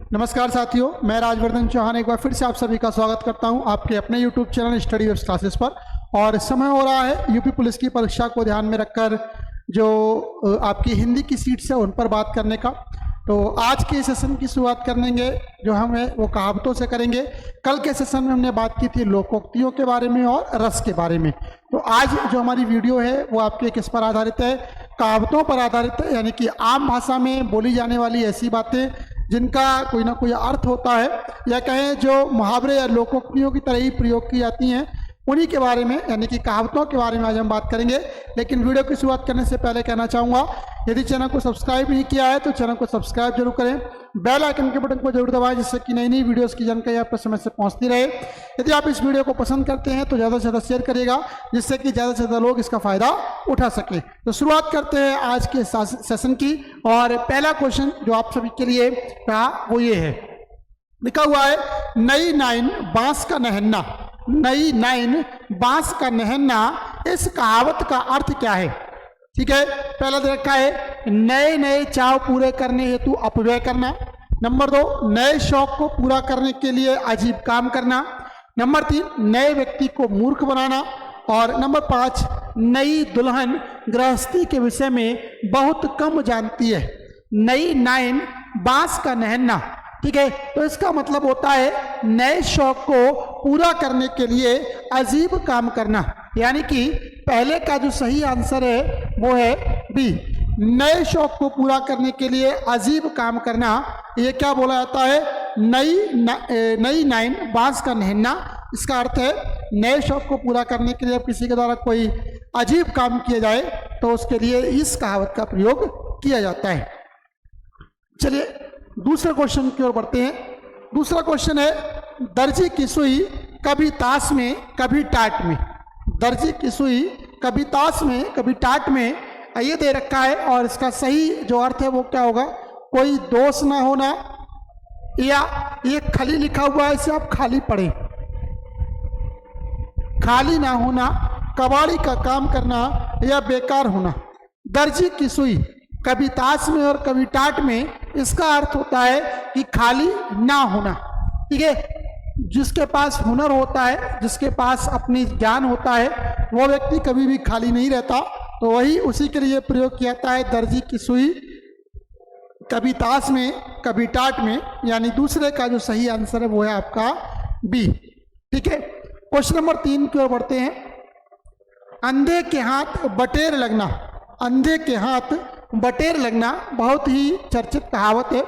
नमस्कार साथियों, मैं राजवर्धन चौहान एक बार फिर से आप सभी का स्वागत करता हूं आपके अपने YouTube channel study web classes पर। और समय हो रहा है यूपी पुलिस की परीक्षा को ध्यान में रखकर जो आपकी हिंदी की सीट्स है उन पर बात करने का। तो आज के सेशन की शुरुआत करेंगे जो हमें वो कहावतों से करेंगे। कल के सेशन में हमने बात की थी लोकोक्तियों के बारे में और रस के बारे में। तो आज जो हमारी वीडियो है वो आपके किस पर आधारित है? कहावतों पर आधारित है, यानी कि आम भाषा में बोली जाने वाली ऐसी बातें जिनका कोई ना कोई अर्थ होता है, या कहें जो मुहावरे या लोकोक्तियों की तरह ही प्रयोग की जाती हैं, उन्हीं के बारे में यानी कि कहावतों के बारे में आज हम बात करेंगे। लेकिन वीडियो की शुरुआत करने से पहले कहना चाहूँगा, यदि चैनल को सब्सक्राइब नहीं किया है तो चैनल को सब्सक्राइब जरूर करें, बेल आइकन के बटन को जरूर दबाएं, जिससे कि नई नई वीडियोस की जानकारी आप तक समय से पहुंचती रहे। यदि आप इस वीडियो को पसंद करते हैं तो ज़्यादा से ज़्यादा शेयर करिएगा, जिससे कि ज़्यादा से ज़्यादा लोग इसका फ़ायदा उठा सकें। तो शुरुआत करते हैं आज के सेशन की। और पहला क्वेश्चन जो आप सभी के लिए रहा वो ये है, लिखा हुआ है नई नाइन बांस का नहन्ना। नई नाइन बांस का नहन्ना, इस कहावत का अर्थ क्या है? ठीक है, पहला दे रखा है नए नए चाव पूरे करने हेतु अपव्यय करना। नंबर 2, नए शौक को पूरा करने के लिए अजीब काम करना। नंबर 3, नए व्यक्ति को मूर्ख बनाना। और नंबर 5, नई दुल्हन गृहस्थी के विषय में बहुत कम जानती है। नई नाइन बांस का नहन्ना, ठीक है, तो इसका मतलब होता है नए शौक को पूरा करने के लिए अजीब काम करना। यानी कि पहले का जो सही आंसर है वो है बी, नए शौक को पूरा करने के लिए अजीब काम करना। ये क्या बोला जाता है? नई नाइन बांस का नहन्ना। इसका अर्थ है नए शौक को पूरा करने के लिए किसी के द्वारा कोई अजीब काम किया जाए तो उसके लिए इस कहावत का प्रयोग किया जाता है। चलिए दूसरे क्वेश्चन की ओर बढ़ते हैं। दूसरा क्वेश्चन है दर्जी की सुई कभी ताश में कभी टाट में। दर्जी की सुई कभी ताश में कभी टाट में, ये दे रखा है। और इसका सही जो अर्थ है वो क्या होगा? कोई दोष ना होना, या ये खाली लिखा हुआ है, इसे आप खाली पढ़ें। खाली ना होना, कबाड़ी का काम करना या बेकार होना। दर्जी की सुई कभी ताश में और कभी टाट में, इसका अर्थ होता है कि खाली ना होना। ठीक है, जिसके पास हुनर होता है, जिसके पास अपनी ज्ञान होता है, वो व्यक्ति कभी भी खाली नहीं रहता। तो वही उसी के लिए प्रयोग किया जाता है दर्जी की सुई कभी ताश में कभी टाट में। यानी दूसरे का जो सही आंसर है वो है आपका बी। ठीक है, क्वेश्चन नंबर 3 की ओर बढ़ते हैं। अंधे के हाथ बटेर लगना। अंधे के हाथ बटेर लगना बहुत ही चर्चित कहावत है।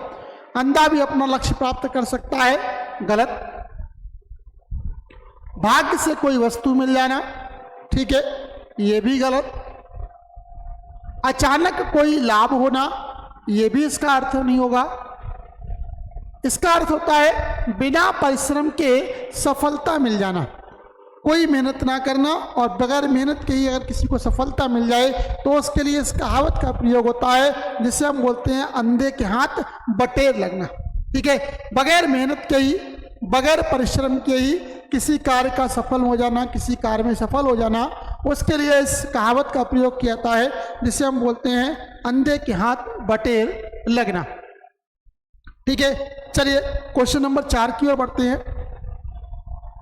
अंधा भी अपना लक्ष्य प्राप्त कर सकता है, गलत। भाग्य से कोई वस्तु मिल जाना, ठीक है, ये भी गलत। अचानक कोई लाभ होना, ये भी इसका अर्थ नहीं होगा। इसका अर्थ होता है बिना परिश्रम के सफलता मिल जाना। कोई मेहनत ना करना और बगैर मेहनत के ही अगर किसी को सफलता मिल जाए तो उसके लिए इस कहावत का प्रयोग होता है, जिसे हम बोलते हैं अंधे के हाथ बटेर लगना। ठीक है, बगैर मेहनत के ही, बगैर परिश्रम के ही किसी कार्य का सफल हो जाना, किसी कार्य में सफल हो जाना, उसके लिए इस कहावत का प्रयोग किया जाता है, जिसे हम बोलते हैं अंधे के हाथ बटेर लगना। ठीक है, चलिए क्वेश्चन नंबर 4 की ओर बढ़ते हैं।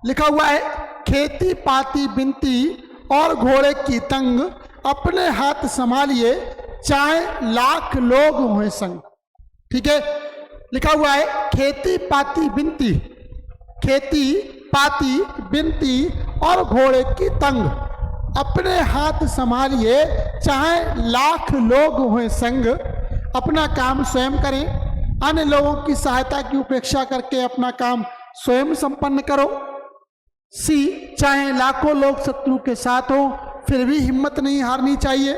लिखा हुआ है खेती पाती बिनती और घोड़े की तंग, अपने हाथ संभालिए चाहे लाख लोग हों संग। ठीक है, लिखा हुआ है खेती पाती बिनती, खेती पाती बिनती और घोड़े की तंग, अपने हाथ संभालिए चाहे लाख लोग हों संग। अपना काम स्वयं करें, अन्य लोगों की सहायता की उपेक्षा करके अपना काम स्वयं संपन्न करो। सी, चाहे लाखों लोग शत्रु के साथ हो फिर भी हिम्मत नहीं हारनी चाहिए।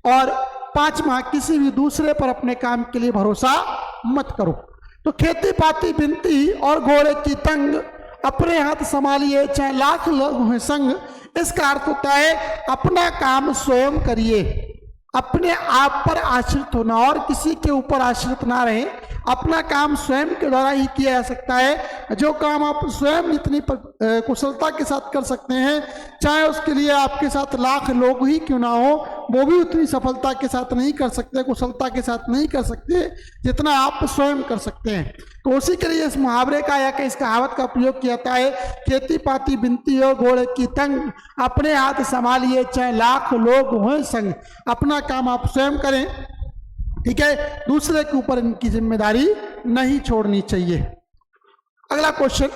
और 5वां, किसी भी दूसरे पर अपने काम के लिए भरोसा मत करो। तो खेती पाती बिनती और घोड़े की तंग, अपने हाथ संभालिए चाहे लाख लोग हों संग, इसका अर्थ होता है अपना काम स्वयं करिए, अपने आप पर आश्रित होना और किसी के ऊपर आश्रित ना रहे। अपना काम स्वयं के द्वारा ही किया जा सकता है। जो काम आप स्वयं इतनी कुशलता के साथ कर सकते हैं, चाहे उसके लिए आपके साथ लाख लोग ही क्यों ना हो, वो भी उतनी सफलता के साथ नहीं कर सकते, कुशलता के साथ नहीं कर सकते जितना आप स्वयं कर सकते हैं। तो उसी के लिए इस मुहावरे का या इस कहावत का प्रयोग किया जाता है, खेती पाती बिनती हो घोड़े की तंग, अपने हाथ संभालिए चाहे लाख लोग हों संग। अपना काम आप स्वयं करें, ठीक है, दूसरे के ऊपर इनकी जिम्मेदारी नहीं छोड़नी चाहिए। अगला क्वेश्चन,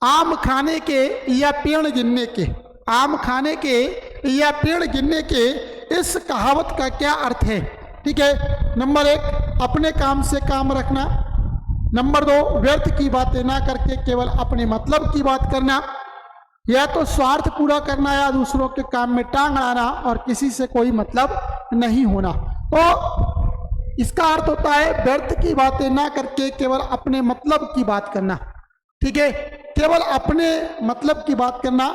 आम खाने के या पेड़ गिनने के, आम खाने के या पेड़ गिनने के इस कहावत का क्या अर्थ है? ठीक है, नंबर 1 अपने काम से काम रखना, नंबर 2 व्यर्थ की बातें ना करके केवल अपने मतलब की बात करना, या तो स्वार्थ पूरा करना या दूसरों के काम में टांग अड़ाना और किसी से कोई मतलब नहीं होना। तो इसका अर्थ होता है व्यर्थ की बातें ना करके केवल अपने मतलब की बात करना, ठीक है, केवल अपने मतलब की बात करना।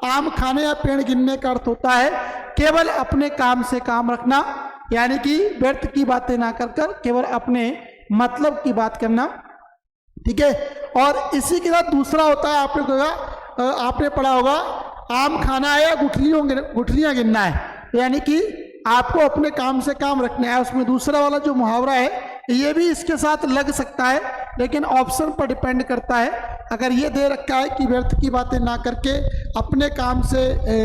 आम खाने या पेड़ गिनने का अर्थ होता है केवल अपने काम से काम रखना, यानी कि व्यर्थ की बातें ना कर कर केवल अपने मतलब की बात करना, ठीक है। और इसी के साथ दूसरा होता है, आपने पढ़ा होगा आम खाना है या गुठलियां गिनना है, यानी कि आपको अपने काम से काम रखना है। उसमें दूसरा वाला जो मुहावरा है ये भी इसके साथ लग सकता है, लेकिन ऑप्शन पर डिपेंड करता है। अगर ये दे रखा है कि व्यर्थ की बातें ना करके अपने काम से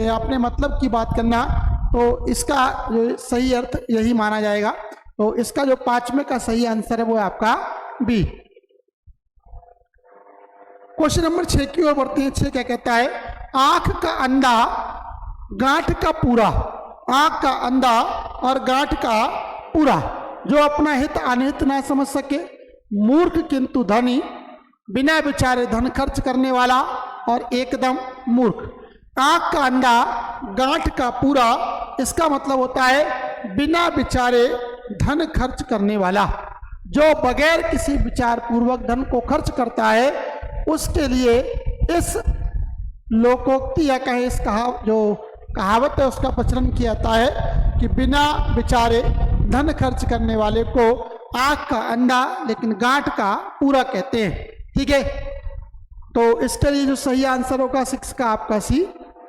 अपने मतलब की बात करना, तो इसका जो सही अर्थ यही माना जाएगा। तो इसका जो 5वें का सही आंसर है वो है आपका बी। क्वेश्चन नंबर 6 की ओर बढ़ते हैं। 6 क्या कहता है? आंख का अंधा गांठ का पूरा, आंख का अंधा और गांठ का पूरा, जो अपना हित अनहित ना समझ सके, मूर्ख किंतु धनी, बिना विचारे धन खर्च करने वाला और एकदम मूर्ख। आंख का अंधा गांठ का पूरा, इसका मतलब होता है बिना विचारे धन खर्च करने वाला, जो बगैर किसी विचार पूर्वक धन को खर्च करता है, उसके लिए इस लोकोक्ति या कहे इस जो कहावत है उसका प्रचलन किया जाता है कि बिना विचारे धन खर्च करने वाले को आंख का अंधा लेकिन गांठ का पूरा कहते हैं, ठीक है। तो इसके लिए जो सही आंसर होगा 6 का आपका सी,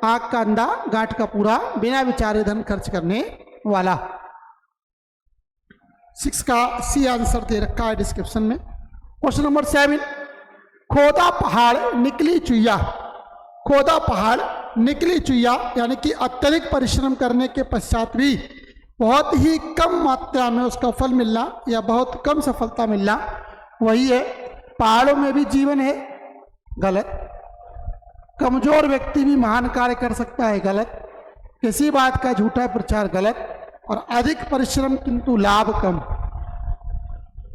आंख का अंधा गांठ का पूरा, बिना विचारे धन खर्च करने वाला। 6 का सी आंसर दे रखा है डिस्क्रिप्शन में। क्वेश्चन नंबर 7, खोदा पहाड़ निकली चुईया, खोदा पहाड़ निकली चुईया, यानी कि अत्यधिक परिश्रम करने के पश्चात भी बहुत ही कम मात्रा में उसका फल मिलना या बहुत कम सफलता मिलना, वही है पहाड़ों में भी जीवन है, गलत। कमजोर व्यक्ति भी महान कार्य कर सकता है, गलत। किसी बात का झूठा प्रचार, गलत। और अधिक परिश्रम किंतु लाभ कम,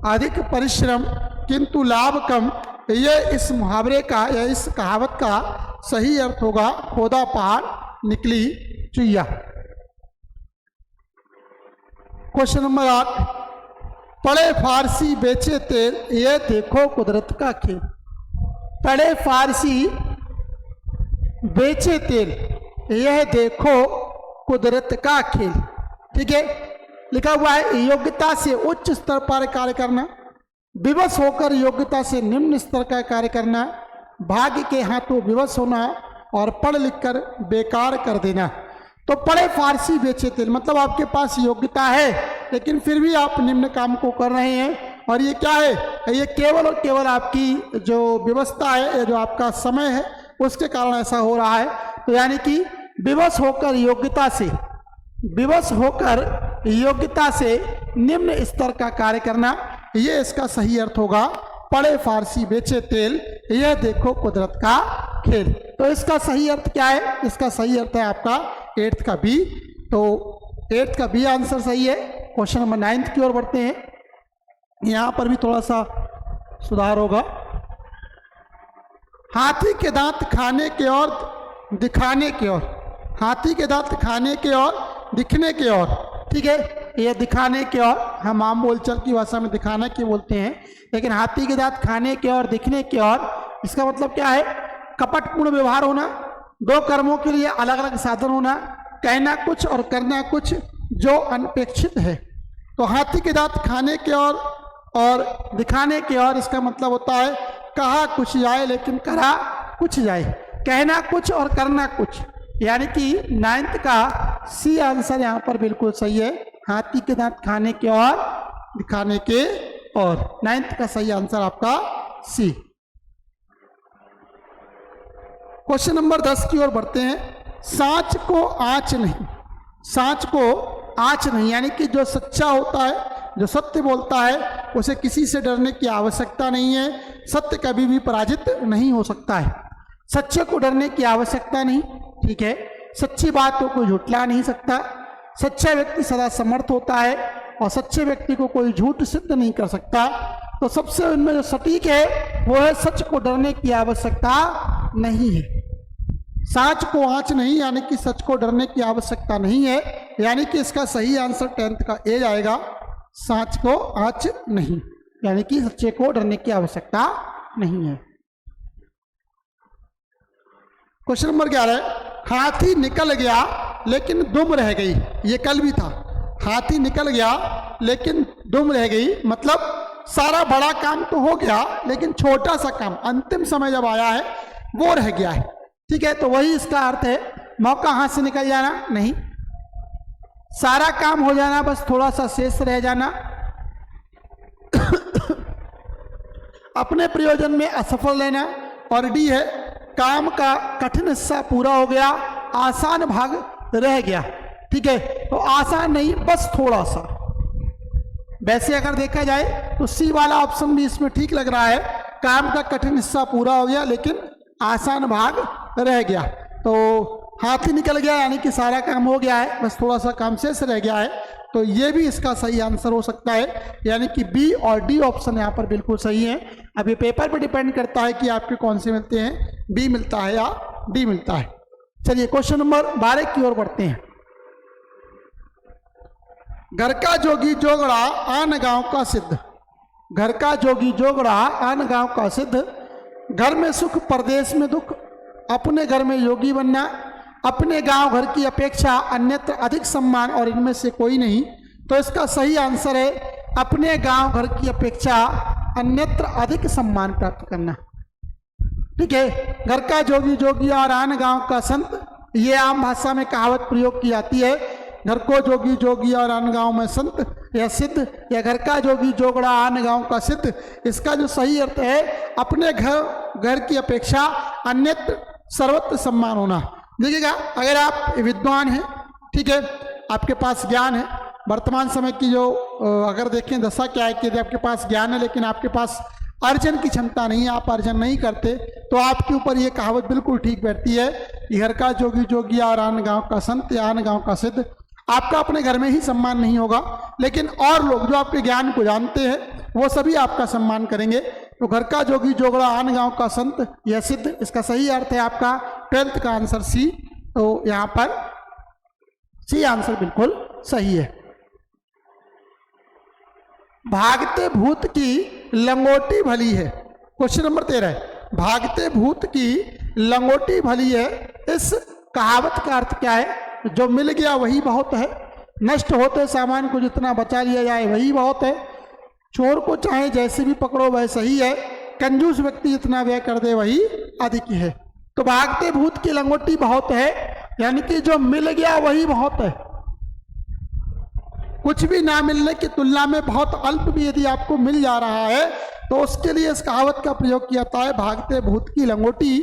अधिक परिश्रम किंतु लाभ कम, ये इस मुहावरे का या इस कहावत का सही अर्थ होगा खोदा पहाड़ निकली चुईया। क्वेश्चन नंबर 8, पड़े फारसी बेचे तेल, ये देखो कुदरत का खेल। पड़े फारसी बेचे तेल, यह देखो कुदरत का खेल, ठीक है। लिखा हुआ है योग्यता से उच्च स्तर पर कार्य करना, विवश होकर योग्यता से निम्न स्तर का कार्य करना, भाग्य के हाथों विवश होना और पढ़ लिख कर बेकार कर देना। तो पढ़े फारसी बेचे तेल, मतलब आपके पास योग्यता है लेकिन फिर भी आप निम्न काम को कर रहे हैं, और ये क्या है? ये केवल और केवल आपकी जो व्यवस्था है या जो आपका समय है उसके कारण ऐसा हो रहा है। तो यानी कि विवश होकर योग्यता से, विवश होकर योग्यता से निम्न स्तर का कार्य करना, ये इसका सही अर्थ होगा पड़े फारसी बेचे तेल, यह देखो कुदरत का खेल। तो इसका सही अर्थ क्या है? इसका सही अर्थ है आपका 8th का बी। तो 8th का बी आंसर सही है। क्वेश्चन नंबर 9 की ओर बढ़ते हैं। यहां पर भी थोड़ा सा सुधार होगा। हाथी के दांत खाने के और दिखाने के और, हाथी के दांत खाने के और दिखने के और, ठीक है। यह दिखाने के और हम आम बोलचाल की भाषा में दिखाना के बोलते हैं, लेकिन हाथी के दांत खाने के और दिखने के और, इसका मतलब क्या है? कपटपूर्ण व्यवहार होना, दो कर्मों के लिए अलग अलग साधन होना, कहना कुछ और करना कुछ जो अनपेक्षित है। तो हाथी के दांत खाने के और दिखाने के और, इसका मतलब होता है कहा कुछ जाए लेकिन करा कुछ जाए, कहना कुछ और करना कुछ। यानी कि 9th का सी आंसर यहाँ पर बिल्कुल सही है। हाथी के दांत खाने के और दिखाने के और। 9th का सही आंसर आपका सी। क्वेश्चन नंबर 10 की ओर बढ़ते हैं। सांच को आँच नहीं, सांच को आँच नहीं, यानी कि जो सच्चा होता है, जो सत्य बोलता है, उसे किसी से डरने की आवश्यकता नहीं है। सत्य कभी भी पराजित नहीं हो सकता है। सच्चे को डरने की आवश्यकता नहीं, ठीक है। सच्ची बात को कोई झुठला नहीं सकता। सच्चा व्यक्ति सदा समर्थ होता है और सच्चे व्यक्ति को कोई झूठ सिद्ध नहीं कर सकता। तो सबसे उनमें जो सटीक है वो है सच को डरने की आवश्यकता नहीं है। सांच को आँच नहीं, यानी कि सच को डरने की आवश्यकता नहीं है, यानी कि इसका सही आंसर 10th का ए जाएगा। सांच को आँच नहीं, यानी कि सच्चे को डरने की आवश्यकता नहीं है। क्वेश्चन नंबर 11, हाथी निकल गया लेकिन दुम रह गई। ये कल भी था। हाथी निकल गया लेकिन दुम रह गई, मतलब सारा बड़ा काम तो हो गया लेकिन छोटा सा काम अंतिम समय जब आया है वो रह गया है, ठीक है। तो वही इसका अर्थ है। मौका हाथ से निकल जाना नहीं, सारा काम हो जाना, बस थोड़ा सा शेष रह जाना। अपने प्रयोजन में असफल रहना। और डी है, काम का कठिन हिस्सा पूरा हो गया, आसान भाग रह गया, ठीक है। तो आसान नहीं, बस थोड़ा सा। वैसे अगर देखा जाए तो सी वाला ऑप्शन भी इसमें ठीक लग रहा है। काम का कठिन हिस्सा पूरा हो गया लेकिन आसान भाग रह गया। तो हाथी निकल गया यानी कि सारा काम हो गया है, बस थोड़ा सा काम शेष रह गया है। तो ये भी इसका सही आंसर हो सकता है, यानी कि बी और डी ऑप्शन यहाँ पर बिल्कुल सही है। अब ये पेपर पर डिपेंड करता है कि आपके कौन से मिलते हैं, बी मिलता है या डी मिलता है। चलिए क्वेश्चन नंबर 12 की ओर बढ़ते हैं। घर का जोगी जोगड़ा आन गांव का सिद्ध। घर का जोगी जोगड़ा आन गांव का सिद्ध। घर में सुख परदेश में दुख, अपने घर में योगी बनना, अपने गांव घर की अपेक्षा अन्यत्र अधिक सम्मान और इनमें से कोई नहीं। तो इसका सही आंसर है अपने गांव घर की अपेक्षा अन्यत्र अधिक सम्मान प्राप्त करना, ठीक है। घर का जोगी जोगी और आन गांव का संत, ये आम भाषा में कहावत प्रयोग की जाती है। घर को जोगी जोगी और आन गांव में संत या सिद्ध, या घर का जोगी जोगड़ा आन गांव का सिद्ध। इसका जो सही अर्थ है अपने घर की अपेक्षा अन्यत्र सर्वत्र सम्मान होना। देखिएगा, अगर आप विद्वान हैं, ठीक है, आपके पास ज्ञान है, वर्तमान समय की जो अगर देखें दशा क्या है कि यदि आपके पास ज्ञान है लेकिन आपके पास अर्जन की क्षमता नहीं है, आप अर्जन नहीं करते, तो आपके ऊपर ये कहावत बिल्कुल ठीक बैठती है कि घर का जोगी जोगी और आन गांव का संत या आन गांव का सिद्ध। आपका अपने घर में ही सम्मान नहीं होगा, लेकिन और लोग जो आपके ज्ञान को जानते हैं वो सभी आपका सम्मान करेंगे। तो घर का जोगी जोगड़ा आन गांव का संत या सिद्ध, इसका सही अर्थ है आपका 12th का आंसर सी। तो यहां पर सी आंसर बिल्कुल सही है। भागते भूत की लंगोटी भली है। क्वेश्चन नंबर 13, भागते भूत की लंगोटी भली है। इस कहावत का अर्थ क्या है? जो मिल गया वही बहुत है, नष्ट होते सामान को जितना बचा लिया जाए वही बहुत है, चोर को चाहे जैसे भी पकड़ो वह सही है, कंजूस व्यक्ति जितना व्यय कर दे वही अधिक है। तो भागते भूत की लंगोटी बहुत है, यानी कि जो मिल गया वही बहुत है। कुछ भी ना मिलने की तुलना में बहुत अल्प भी यदि आपको मिल जा रहा है तो उसके लिए इस कहावत का प्रयोग किया जाता है, भागते भूत की लंगोटी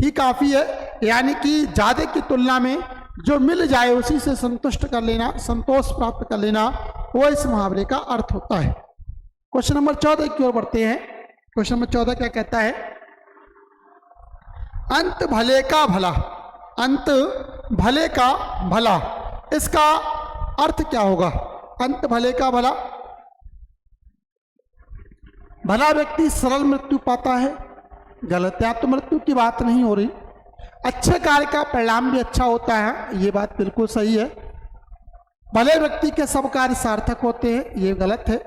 ही काफी है, यानी कि ज्यादा की तुलना में जो मिल जाए उसी से संतुष्ट कर लेना, संतोष प्राप्त कर लेना, वो इस मुहावरे का अर्थ होता है। क्वेश्चन नंबर 14 की ओर बढ़ते हैं। क्वेश्चन नंबर 14 क्या कहता है? अंत भले का भला। अंत भले का भला, इसका अर्थ क्या होगा? अंत भले का भला, भला व्यक्ति सरल मृत्यु पाता है, गलत है, तो मृत्यु की बात नहीं हो रही। अच्छे कार्य का परिणाम भी अच्छा होता है, ये बात बिल्कुल सही है। भले व्यक्ति के सब कार्य सार्थक होते हैं, ये गलत है।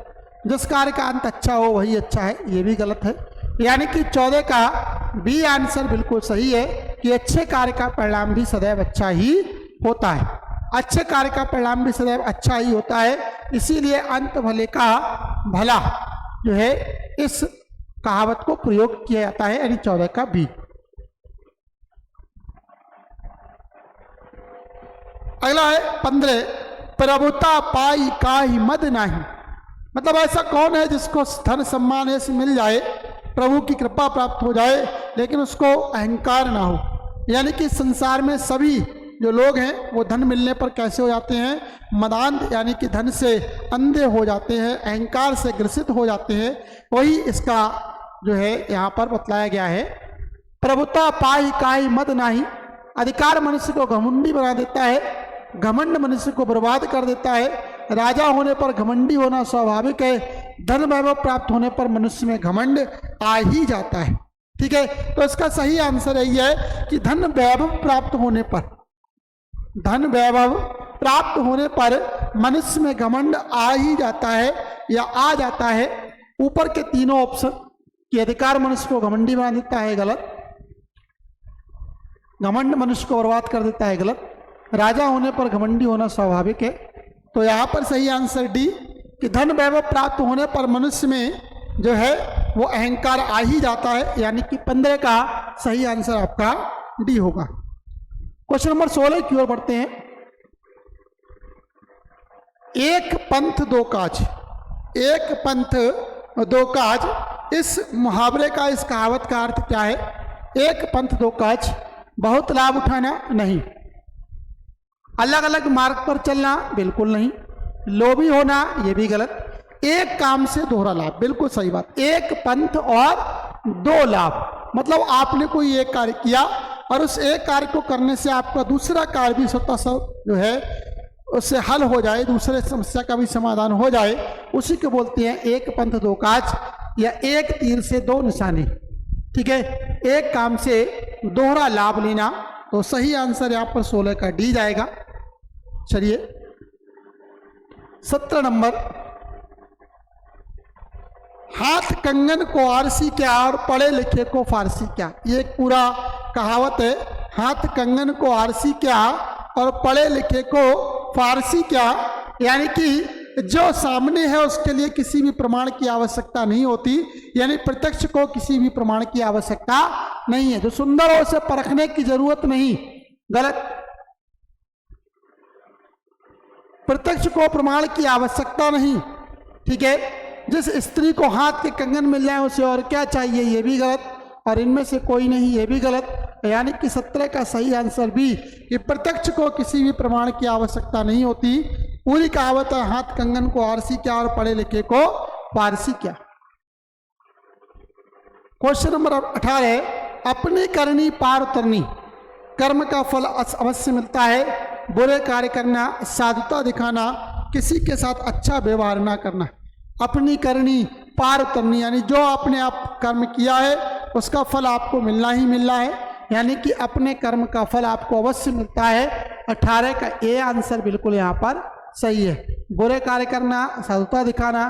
जिस कार्य का अंत अच्छा हो वही अच्छा है, ये भी गलत है। यानी कि 14 का बी आंसर बिल्कुल सही है कि अच्छे कार्य का परिणाम भी सदैव अच्छा ही होता है। अच्छे कार्य का परिणाम भी सदैव अच्छा ही होता है, इसीलिए अंत भले का भला जो है इस कहावत को प्रयोग किया जाता है, यानी 14 का बी। अगला है 15 प्रभुता पाई काहि मद नाही। मतलब ऐसा कौन है जिसको धन सम्मान ऐसे मिल जाए, प्रभु की कृपा प्राप्त हो जाए, लेकिन उसको अहंकार ना हो। यानी कि संसार में सभी जो लोग हैं वो धन मिलने पर कैसे हो जाते हैं, मदांध, यानी कि धन से अंधे हो जाते हैं, अहंकार से ग्रसित हो जाते हैं। वही इसका जो है यहाँ पर बतलाया गया है। प्रभुता पाई काहि मद नाही, अधिकार मनुष्य को घमंडी बना देता है, घमंड मनुष्य को बर्बाद कर देता है। राजा होने पर घमंडी होना स्वाभाविक है, धन वैभव प्राप्त होने पर मनुष्य में घमंड आ ही जाता है। ठीक है, तो इसका सही आंसर यही है कि धन वैभव प्राप्त होने पर, धन वैभव प्राप्त होने पर मनुष्य में घमंड आ ही जाता है या आ जाता है। ऊपर के तीनों ऑप्शन कि अधिकार मनुष्य को घमंडी बना देता है, गलत। घमंड मनुष्य को बर्बाद कर देता है, गलत। राजा होने पर घमंडी होना स्वाभाविक है। तो यहाँ पर सही आंसर डी कि धन वैभव प्राप्त होने पर मनुष्य में जो है वो अहंकार आ ही जाता है, यानी कि 15 का सही आंसर आपका डी होगा। क्वेश्चन नंबर 16 की ओर बढ़ते हैं। एक पंथ दो काज, एक पंथ दो काज, इस मुहावरे का, इस कहावत का अर्थ क्या है? एक पंथ दो काज, बहुत लाभ उठाना नहीं, अलग अलग मार्ग पर चलना बिल्कुल नहीं, लोभी होना ये भी गलत, एक काम से दोहरा लाभ, बिल्कुल सही बात। एक पंथ और दो लाभ, मतलब आपने कोई एक कार्य किया और उस एक कार्य को करने से आपका दूसरा कार्य भी स्वतः जो है उससे हल हो जाए, दूसरे समस्या का भी समाधान हो जाए, उसी को बोलते हैं एक पंथ दो काज या एक तीर से दो निशाने। ठीक है, एक काम से दोहरा लाभ लेना। तो सही आंसर यहाँ पर 16 का डी जाएगा। चलिए 17 नंबर, हाथ कंगन को आरसी क्या और पढ़े लिखे को फारसी क्या। ये एक पूरा कहावत है, हाथ कंगन को आरसी क्या और पढ़े लिखे को फारसी क्या। यानी कि जो सामने है उसके लिए किसी भी प्रमाण की आवश्यकता नहीं होती, यानी प्रत्यक्ष को किसी भी प्रमाण की आवश्यकता नहीं है। जो सुंदर हो उसे परखने की जरूरत नहीं, गलत। प्रत्यक्ष को प्रमाण की आवश्यकता नहीं। ठीक है, जिस स्त्री को हाथ के कंगन मिल जाए उसे और क्या चाहिए, ये भी गलत। और इनमें से कोई नहीं, ये भी गलत। यानी कि 17 का सही आंसर भी कि प्रत्यक्ष को किसी भी प्रमाण की आवश्यकता नहीं होती। पूरी कहावत है, हाथ कंगन को आरसी क्या और पढ़े लिखे को फारसी क्या। क्वेश्चन नंबर 18, अपनी करनी पार उतरनी, कर्म का फल अवश्य मिलता है, बुरे कार्य करना, साधुता दिखाना, किसी के साथ अच्छा व्यवहार ना करना। अपनी करनी पार उतरनी, यानी जो आपने आप कर्म किया है उसका फल आपको मिलना ही मिलना है, यानी कि अपने कर्म का फल आपको अवश्य मिलता है। 18 का ए आंसर बिल्कुल यहाँ पर सही है। बुरे कार्य करना, साधुता दिखाना,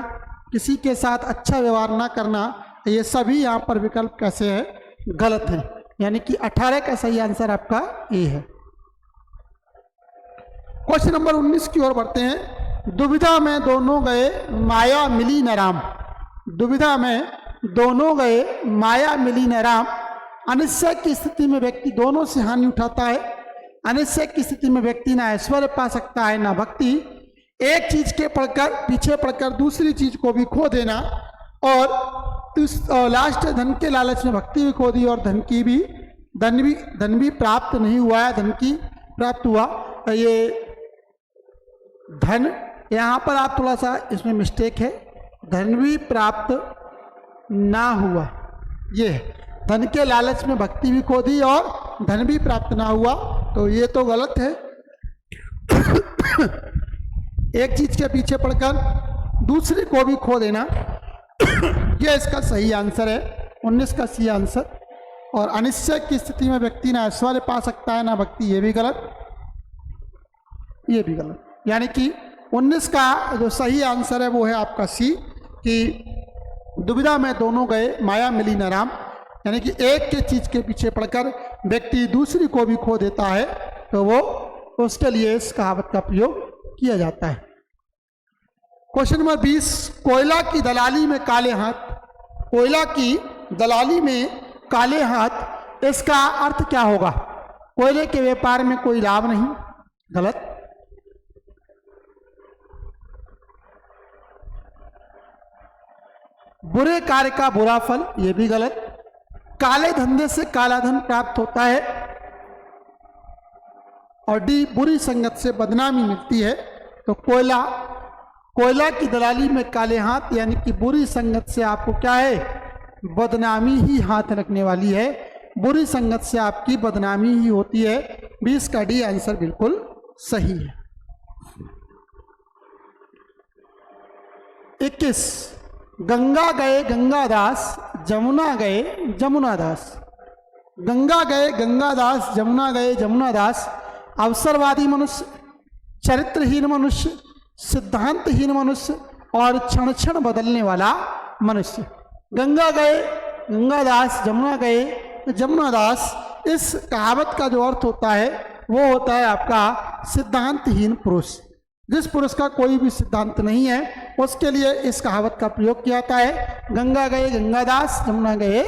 किसी के साथ अच्छा व्यवहार ना करना, ये सभी यहाँ पर विकल्प कैसे है, गलत है। यानी कि 18 का सही आंसर आपका ए है। क्वेश्चन नंबर 19 की ओर बढ़ते हैं। दुविधा में दोनों गए माया मिली न राम, दुविधा में दोनों गए माया मिली न राम। अनिश्चय की स्थिति में व्यक्ति दोनों से हानि उठाता है। अनिश्चय की स्थिति में व्यक्ति ना ऐश्वर्य पा सकता है ना भक्ति। एक चीज के पीछे पड़कर दूसरी चीज को भी खो देना, और लास्ट धन के लालच में भक्ति भी खो दी और धन भी प्राप्त नहीं हुआ है, धन की प्राप्त हुआ। ये धन यहाँ पर आप थोड़ा सा इसमें मिस्टेक है, धन भी प्राप्त ना हुआ, ये धन के लालच में भक्ति भी खो दी और धन भी प्राप्त ना हुआ, तो ये तो गलत है। एक चीज के पीछे पड़कर दूसरी को भी खो देना, ये इसका सही आंसर है। 19 का सही आंसर। और अनिश्चय की स्थिति में व्यक्ति ना ऐश्वर्य पा सकता है ना भक्ति, ये भी गलत, ये भी गलत। यानी कि 19 का जो सही आंसर है वो है आपका सी, कि दुविधा में दोनों गए माया मिली न राम। यानी कि एक के चीज के पीछे पड़कर व्यक्ति दूसरी को भी खो देता है, तो वो उसके लिए इस कहावत का प्रयोग किया जाता है। क्वेश्चन नंबर 20, कोयला की दलाली में काले हाथ, कोयला की दलाली में काले हाथ, इसका अर्थ क्या होगा? कोयले के व्यापार में कोई लाभ नहीं, गलत। बुरे कार्य का बुरा फल, ये भी गलत। काले धंधे से काला धन प्राप्त होता है। और डी, बुरी संगत से बदनामी मिलती है। तो कोयला की दलाली में काले हाथ, यानी कि बुरी संगत से आपको क्या है, बदनामी ही हाथ रखने वाली है। बुरी संगत से आपकी बदनामी ही होती है। 20 का डी आंसर बिल्कुल सही है। 21, गंगा गए गंगादास, जमुना गए जमुनादास। गंगा गए गंगादास, जमुना गए जमुनादास। अवसरवादी मनुष्य, चरित्रहीन मनुष्य, सिद्धांतहीन मनुष्य और क्षण क्षण बदलने वाला मनुष्य। गंगा गए गंगादास, जमुना गए जमुनादास, इस कहावत का जो अर्थ होता है वो होता है आपका सिद्धांतहीन पुरुष। जिस पुरुष का कोई भी सिद्धांत नहीं है उसके लिए इस कहावत का प्रयोग किया जाता है। गंगा गए गंगादास, जमुना गए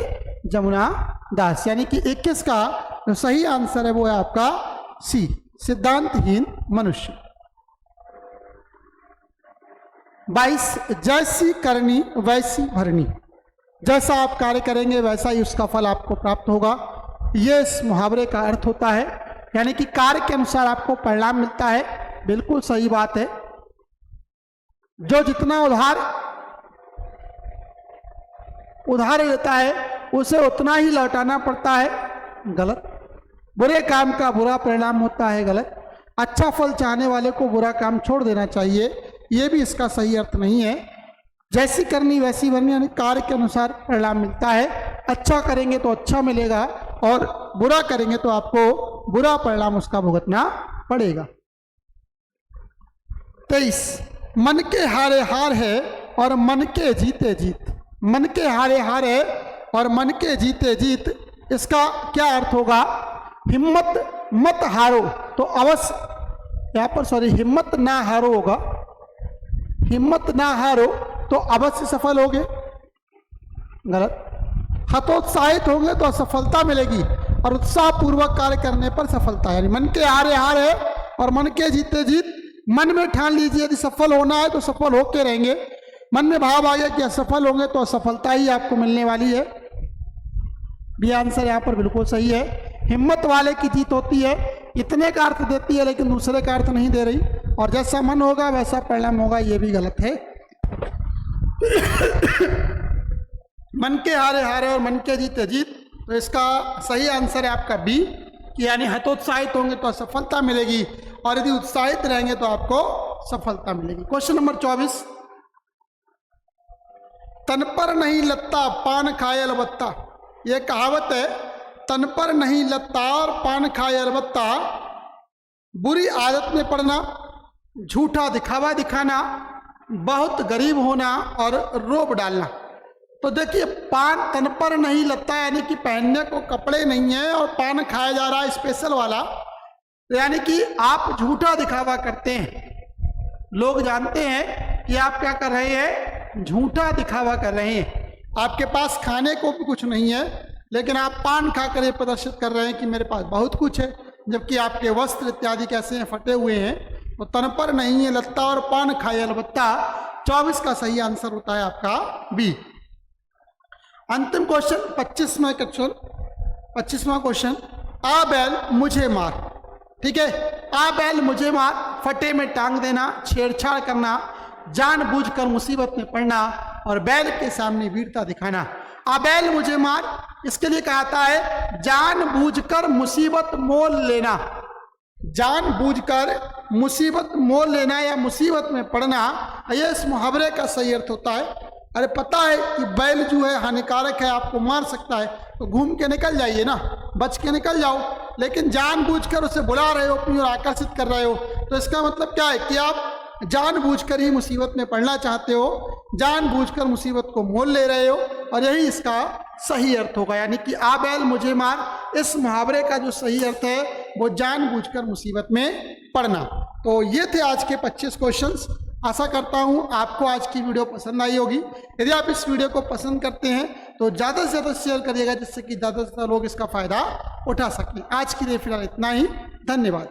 जमुनादास, यानी कि 21 का जो सही आंसर है वो है आपका सी, सिद्धांतहीन मनुष्य। 22, जैसी करनी वैसी भरनी। जैसा आप कार्य करेंगे वैसा ही उसका फल आपको प्राप्त होगा। ये इस मुहावरे का अर्थ होता है, यानी कि कार्य के अनुसार आपको परिणाम मिलता है। बिल्कुल सही बात है। जो जितना उधार लेता है उसे उतना ही लौटाना पड़ता है, गलत। बुरे काम का बुरा परिणाम होता है, गलत। अच्छा फल चाहने वाले को बुरा काम छोड़ देना चाहिए, ये भी इसका सही अर्थ नहीं है। जैसी करनी वैसी भरनी, यानी कार्य के अनुसार परिणाम मिलता है। अच्छा करेंगे तो अच्छा मिलेगा और बुरा करेंगे तो आपको बुरा परिणाम उसका भुगतना पड़ेगा। 23, मन के हारे हार है और मन के जीते जीत। मन के हारे हार है और मन के जीते जीत, इसका क्या अर्थ होगा? हिम्मत मत हारो तो अवश्य, यहाँ पर हिम्मत ना हारो होगा। हिम्मत ना हारो तो अवश्य सफल होगे, गलत। हतोत्साहित होंगे तो असफलता मिलेगी और उत्साह पूर्वक कार्य करने पर सफलता। यानी मन के हारे हार है और मन के जीते जीत। मन में ठान लीजिए यदि सफल होना है तो सफल होके रहेंगे। मन में भाव आ गया कि असफल होंगे तो असफलता ही आपको मिलने वाली है। बी आंसर यहाँ पर बिल्कुल सही है। हिम्मत वाले की जीत होती है, इतने का अर्थ देती है लेकिन दूसरे का अर्थ नहीं दे रही। और जैसा मन होगा वैसा परिणाम होगा, ये भी गलत है। मन के हारे हारे और मन के जीते जीत, तो इसका सही आंसर है आपका बी, कि यानी हतोत्साहित होंगे तो असफलता मिलेगी और यदि उत्साहित रहेंगे तो आपको सफलता मिलेगी। क्वेश्चन नंबर 24, तन पर नहीं लत्ता पान खाए अलबत्ता। यह कहावत है, तन पर नहीं लत्ता और पान खाए अलबत्ता। बुरी आदत में पड़ना, झूठा दिखावा दिखाना, बहुत गरीब होना और रोब डालना। तो देखिए, पान तन पर नहीं लत्ता यानी कि पहनने को कपड़े नहीं है और पान खाया जा रहा है स्पेशल वाला, यानी कि आप झूठा दिखावा करते हैं। लोग जानते हैं कि आप क्या कर रहे हैं, झूठा दिखावा कर रहे हैं। आपके पास खाने को भी कुछ नहीं है लेकिन आप पान खाकर ये प्रदर्शित कर रहे हैं कि मेरे पास बहुत कुछ है, जबकि आपके वस्त्र इत्यादि कैसे हैं, फटे हुए हैं। तो तन पर नहीं है लत्ता और पान खाए अलबत्ता। 24 का सही आंसर होता है आपका बी। अंतिम क्वेश्चन 25वां क्वेश्चन, आ बैल मुझे मार। ठीक है, आ बैल मुझे मार, फटे में टांग देना, छेड़छाड़ करना, जानबूझकर मुसीबत में पड़ना और बैल के सामने वीरता दिखाना। आ बैल मुझे मार, इसके लिए कहता है जानबूझकर मुसीबत मोल लेना। जानबूझकर मुसीबत मोल लेना या मुसीबत में पड़ना, यह इस मुहावरे का सही अर्थ होता है। अरे पता है कि बैल जो है हानिकारक है, आपको मार सकता है, तो घूम के निकल जाइए ना, बच के निकल जाओ। लेकिन जानबूझकर उसे बुला रहे हो, अपनी ओर आकर्षित कर रहे हो, तो इसका मतलब क्या है कि आप जानबूझकर ही मुसीबत में पड़ना चाहते हो, जानबूझकर मुसीबत को मोल ले रहे हो, और यही इसका सही अर्थ होगा। यानी कि आ बैल मुझे मार, इस मुहावरे का जो सही अर्थ है वो जानबूझकर मुसीबत में पड़ना। तो ये थे आज के 25 क्वेश्चंस। आशा करता हूँ आपको आज की वीडियो पसंद आई होगी। यदि आप इस वीडियो को पसंद करते हैं तो ज़्यादा से ज़्यादा शेयर करिएगा, जिससे कि ज़्यादा से ज़्यादा लोग इसका फ़ायदा उठा सकें। आज के लिए फिलहाल इतना ही, धन्यवाद।